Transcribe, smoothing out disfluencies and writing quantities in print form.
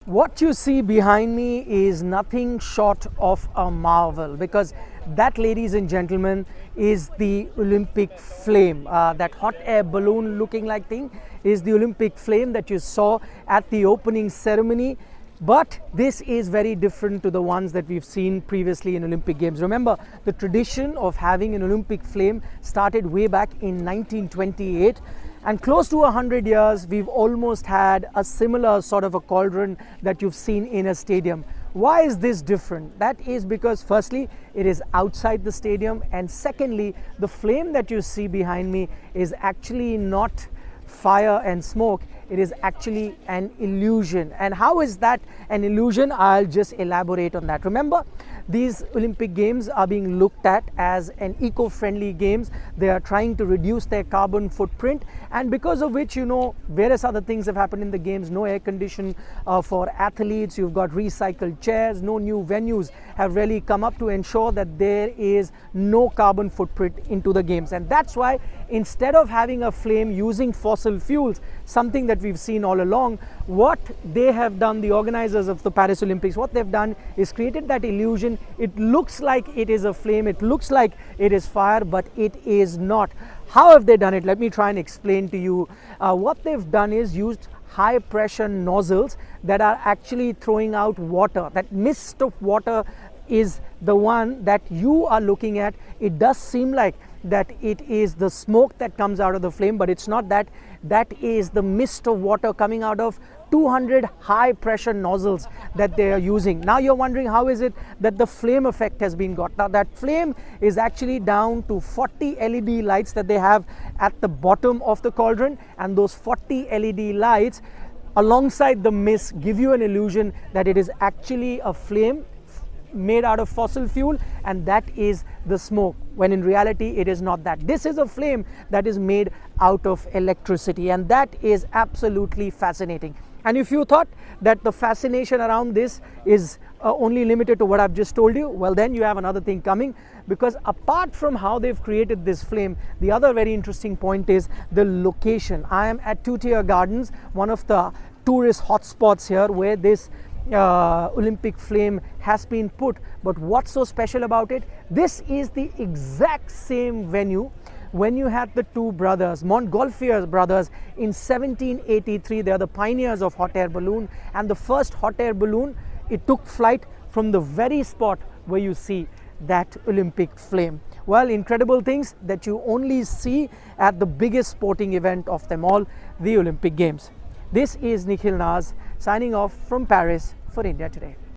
What you see behind me is nothing short of a marvel, because that, ladies and gentlemen, is the Olympic flame. That hot air balloon looking like thing is the Olympic flame that you saw at the opening ceremony. But this is very different to the ones that we've seen previously in Olympic Games. Remember, the tradition of having an Olympic flame started way back in 1928. And close to 100 years, we've almost had a similar sort of a cauldron that you've seen in a stadium. Why is this different? That is because firstly, it is outside the stadium, and secondly, the flame that you see behind me is actually not fire and smoke. It is actually an illusion. And how is that an illusion? I'll just elaborate on that. Remember, these Olympic Games are being looked at as an eco-friendly games. They are trying to reduce their carbon footprint, and because of which, various other things have happened in the games. No air condition for athletes. You've got recycled chairs. No new venues have really come up to ensure that there is no carbon footprint into the games. And that's why, instead of having a flame using fossil fuels, something that we've seen all along, what they have done, the organizers of the Paris Olympics, what they've done is created that illusion. It looks like it is a flame, it looks like it is fire, but it is not. How have they done it? Let me try and explain to you. What they've done is used high pressure nozzles that are actually throwing out water. That mist of water is the one that you are looking at. It does seem like that it is the smoke that comes out of the flame, but it's not that. That is the mist of water coming out of 200 high pressure nozzles that they are using. Now you're wondering, how is it that the flame effect has been got? Now that flame is actually down to 40 LED lights that they have at the bottom of the cauldron, and those 40 LED lights alongside the mist give you an illusion that it is actually a flame made out of fossil fuel, and that is the smoke, when in reality it is not that. This is a flame that is made out of electricity, and that is absolutely fascinating. And if you thought that the fascination around this is only limited to what I've just told you, well, then you have another thing coming, because apart from how they've created this flame, the other very interesting point is the location. I am at Two-Tier Gardens, one of the tourist hotspots here, where this Olympic flame has been put. But what's so special about it? This is the exact same venue when you had the two brothers, Montgolfier brothers, in 1783. They are the pioneers of hot air balloon, and the first hot air balloon, it took flight from the very spot where you see that Olympic flame. Well, incredible things that you only see at the biggest sporting event of them all, the Olympic Games. This is Nikhil Naz signing off from Paris for India Today.